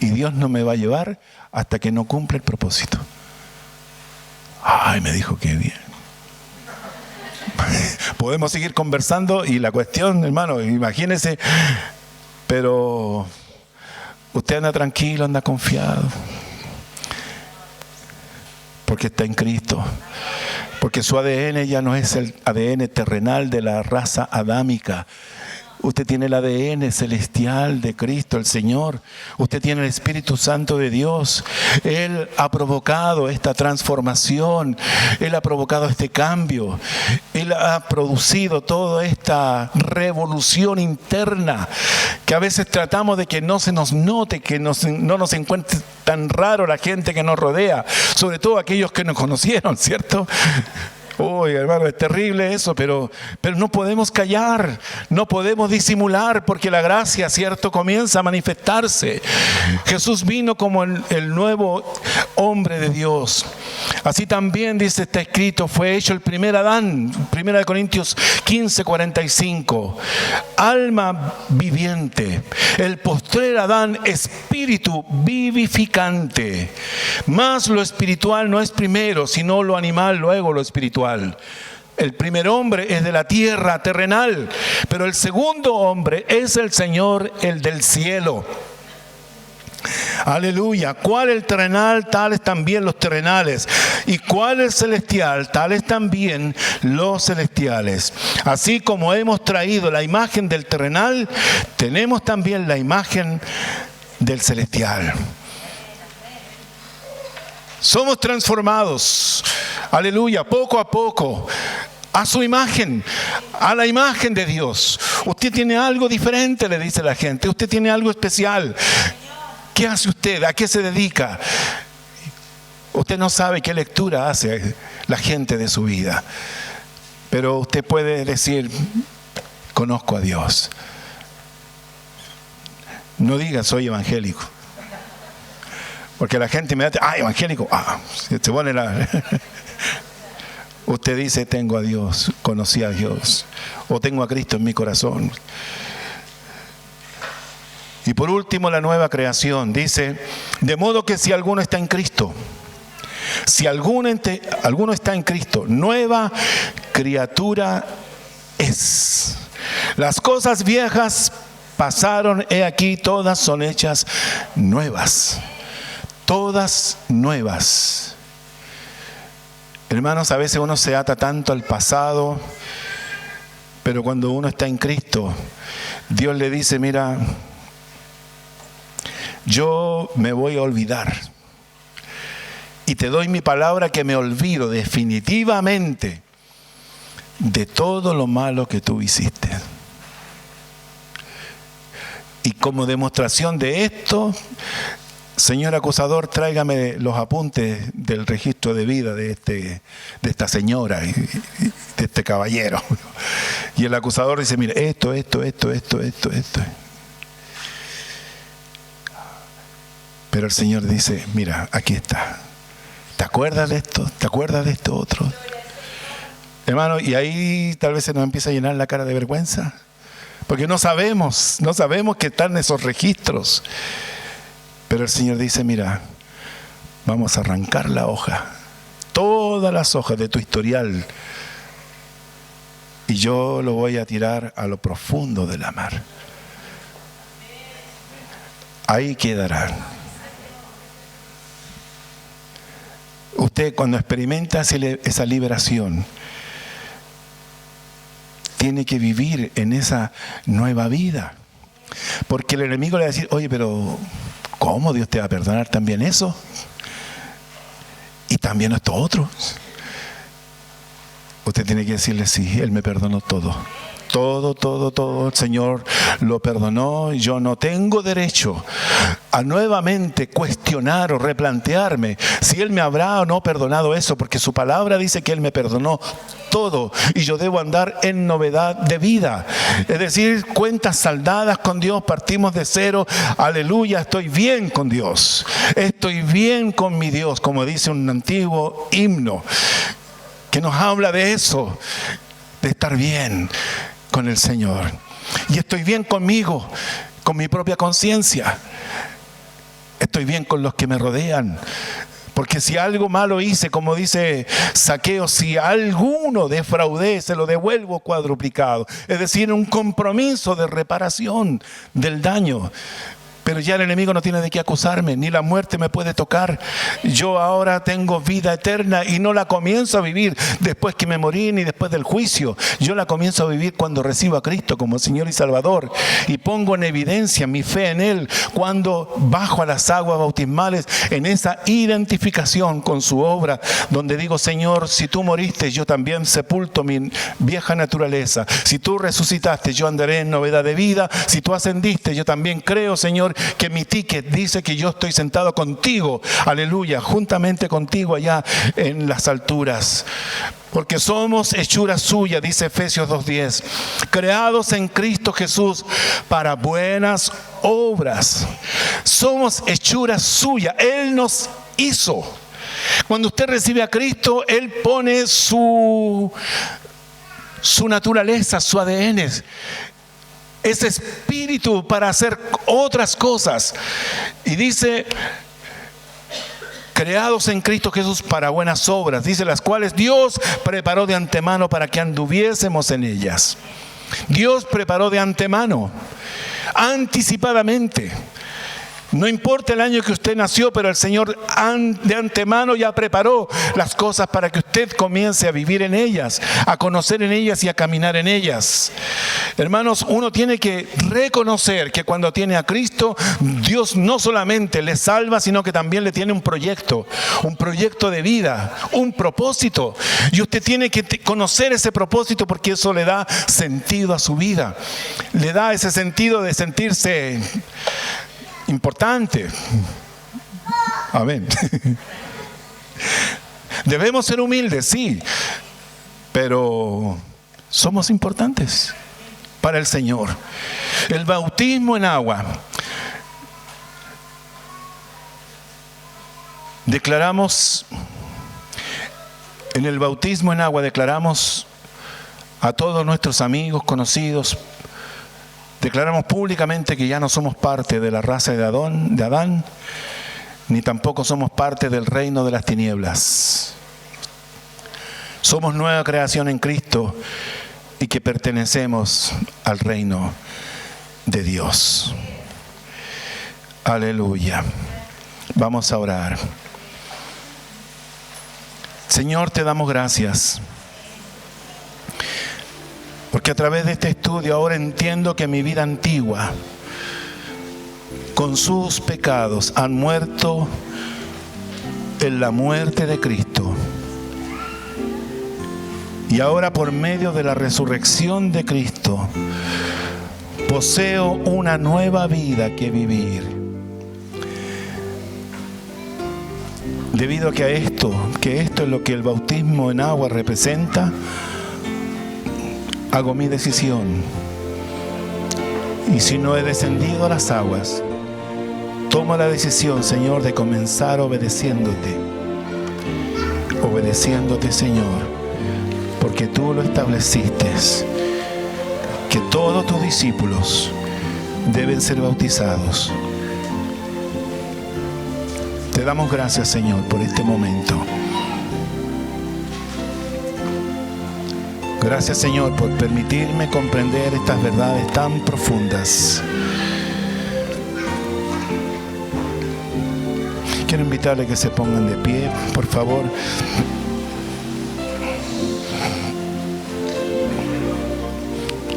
Y Dios no me va a llevar hasta que no cumpla el propósito. Ay, me dijo, qué bien. Podemos seguir conversando y la cuestión, hermano, imagínese, pero usted anda tranquilo, anda confiado. Porque está en Cristo. Porque su ADN ya no es el ADN terrenal de la raza adámica. Usted tiene el ADN celestial de Cristo, el Señor. Usted tiene el Espíritu Santo de Dios. Él ha provocado esta transformación. Él ha provocado este cambio. Él ha producido toda esta revolución interna que a veces tratamos de que no se nos note, que no nos encuentre tan raro la gente que nos rodea, sobre todo aquellos que nos conocieron, ¿cierto? Uy, hermano, es terrible eso, pero no podemos callar, no podemos disimular, porque la gracia, ¿cierto?, comienza a manifestarse. Jesús vino como el nuevo hombre de Dios. Así también, dice, está escrito, fue hecho el primer Adán, 1 Corintios 15, 45. Alma viviente, el postrer Adán, espíritu vivificante. Mas lo espiritual no es primero, sino lo animal, luego lo espiritual. El primer hombre es de la tierra terrenal, pero el segundo hombre es el Señor, el del cielo. Aleluya. ¿Cuál el terrenal? Tales también los terrenales. ¿Y cuál el celestial? Tales también los celestiales. Así como hemos traído la imagen del terrenal, tenemos también la imagen del celestial. Somos transformados, aleluya, poco a poco, a su imagen, a la imagen de Dios. Usted tiene algo diferente, le dice la gente. Usted tiene algo especial. ¿Qué hace usted? ¿A qué se dedica? Usted no sabe qué lectura hace la gente de su vida. Pero usted puede decir, conozco a Dios. No diga soy evangélico. Porque la gente me dice, evangélico, se pone la... Usted dice, tengo a Dios, conocí a Dios, o tengo a Cristo en mi corazón. Y por último, la nueva creación. Dice, de modo que si alguno está en Cristo, si alguno está en Cristo, nueva criatura es. Las cosas viejas pasaron, he aquí, todas son hechas nuevas. Todas nuevas. Hermanos, a veces uno se ata tanto al pasado, pero cuando uno está en Cristo, Dios le dice, mira, yo me voy a olvidar. Y te doy mi palabra que me olvido definitivamente de todo lo malo que tú hiciste. Y como demostración de esto, señor acusador, tráigame los apuntes del registro de vida de esta señora y de este caballero. Y el acusador dice, mira, esto. Pero el Señor dice, mira, aquí está. ¿Te acuerdas de esto? ¿Te acuerdas de esto otro? Hermano, y ahí tal vez se nos empieza a llenar la cara de vergüenza. Porque no sabemos que están esos registros. Pero el Señor dice, mira, vamos a arrancar la hoja, todas las hojas de tu historial, y yo lo voy a tirar a lo profundo de la mar. Ahí quedarán. Usted cuando experimenta esa liberación, tiene que vivir en esa nueva vida. Porque el enemigo le va a decir, oye, pero ¿cómo Dios te va a perdonar también eso? Y también esto otro. Usted tiene que decirle, sí, Él me perdonó todo. Todo, el Señor lo perdonó. Yo no tengo derecho a nuevamente cuestionar o replantearme si Él me habrá o no perdonado eso, porque su palabra dice que Él me perdonó todo y yo debo andar en novedad de vida. Es decir, cuentas saldadas con Dios, partimos de cero. Aleluya, estoy bien con Dios. Estoy bien con mi Dios, como dice un antiguo himno que nos habla de eso, de estar bien con el Señor. Y estoy bien conmigo, con mi propia conciencia. Estoy bien con los que me rodean. Porque si algo malo hice, como dice Zaqueo, si alguno defraudé, se lo devuelvo cuadruplicado. Es decir, un compromiso de reparación del daño. Pero ya el enemigo no tiene de qué acusarme, ni la muerte me puede tocar. Yo ahora tengo vida eterna y no la comienzo a vivir después que me morí ni después del juicio. Yo la comienzo a vivir cuando recibo a Cristo como Señor y Salvador y pongo en evidencia mi fe en Él cuando bajo a las aguas bautismales, en esa identificación con su obra, donde digo, Señor, si tú moriste, yo también sepulto mi vieja naturaleza. Si tú resucitaste, yo andaré en novedad de vida. Si tú ascendiste, yo también creo, Señor, que mi ticket dice que yo estoy sentado contigo, aleluya, juntamente contigo allá en las alturas. Porque somos hechura suya, dice Efesios 2:10, creados en Cristo Jesús para buenas obras. Somos hechura suya, Él nos hizo. Cuando usted recibe a Cristo, Él pone su naturaleza, su ADN, ese espíritu para hacer otras cosas. Y dice, creados en Cristo Jesús para buenas obras, dice, las cuales Dios preparó de antemano para que anduviésemos en ellas. Dios preparó de antemano, anticipadamente. No importa el año que usted nació, pero el Señor de antemano ya preparó las cosas para que usted comience a vivir en ellas, a conocer en ellas y a caminar en ellas. Hermanos, uno tiene que reconocer que cuando tiene a Cristo, Dios no solamente le salva, sino que también le tiene un proyecto de vida, un propósito. Y usted tiene que conocer ese propósito porque eso le da sentido a su vida. Le da ese sentido de sentirse importante. Amén. Debemos ser humildes, sí, pero somos importantes para el Señor. El bautismo en agua. En el bautismo en agua declaramos a todos nuestros amigos, conocidos, declaramos públicamente que ya no somos parte de la raza de Adán, ni tampoco somos parte del reino de las tinieblas. Somos nueva creación en Cristo y que pertenecemos al reino de Dios. Aleluya. Vamos a orar. Señor, te damos gracias, porque a través de este estudio ahora entiendo que mi vida antigua, con sus pecados, han muerto en la muerte de Cristo. Y ahora, por medio de la resurrección de Cristo, poseo una nueva vida que vivir. Debido a que esto es lo que el bautismo en agua representa, hago mi decisión. Y si no he descendido a las aguas, tomo la decisión, Señor, de comenzar obedeciéndote. Obedeciéndote, Señor, porque tú lo estableciste, que todos tus discípulos deben ser bautizados. Te damos gracias, Señor, por este momento. Gracias, Señor, por permitirme comprender estas verdades tan profundas. Quiero invitarle a que se pongan de pie, por favor.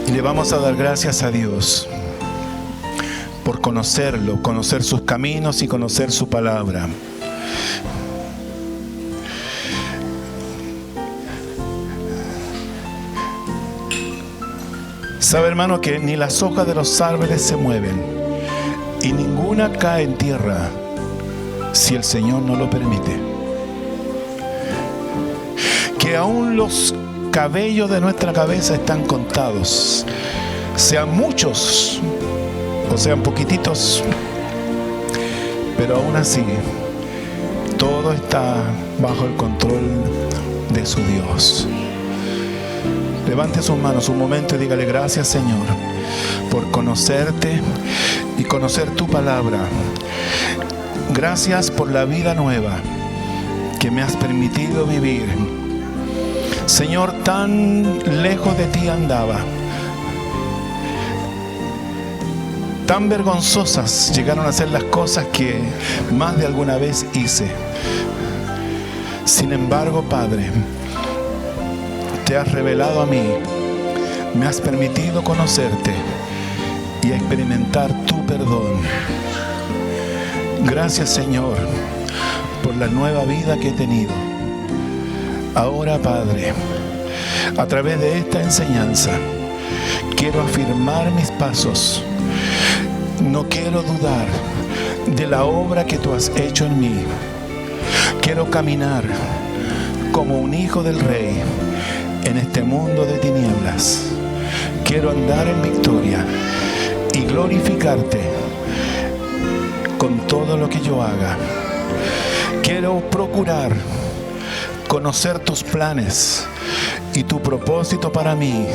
Y le vamos a dar gracias a Dios por conocerlo, conocer sus caminos y conocer su palabra. Sabe, hermano, que ni las hojas de los árboles se mueven y ninguna cae en tierra si el Señor no lo permite. Que aún los cabellos de nuestra cabeza están contados, sean muchos o sean poquititos, pero aún así todo está bajo el control de su Dios. Levante sus manos un momento y dígale: gracias, Señor, por conocerte y conocer tu palabra. Gracias por la vida nueva que me has permitido vivir. Señor, tan lejos de ti andaba. Tan vergonzosas llegaron a ser las cosas que más de alguna vez hice. Sin embargo, Padre, te has revelado a mí, me has permitido conocerte y experimentar tu perdón. Gracias, Señor, por la nueva vida que he tenido. Ahora, Padre, a través de esta enseñanza, quiero afirmar mis pasos. No quiero dudar de la obra que tú has hecho en mí. Quiero caminar como un hijo del Rey en este mundo de tinieblas. Quiero andar en victoria y glorificarte con todo lo que yo haga. Quiero procurar conocer tus planes y tu propósito para mí,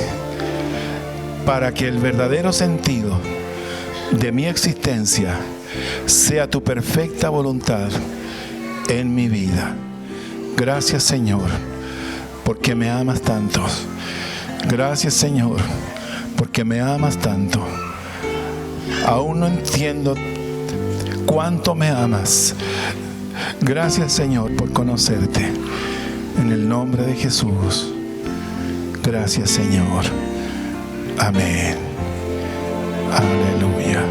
para que el verdadero sentido de mi existencia sea tu perfecta voluntad en mi vida. Gracias, Señor, porque me amas tanto. Gracias, Señor, porque me amas tanto. Aún no entiendo cuánto me amas. Gracias, Señor, por conocerte. En el nombre de Jesús. Gracias, Señor. Amén. Aleluya.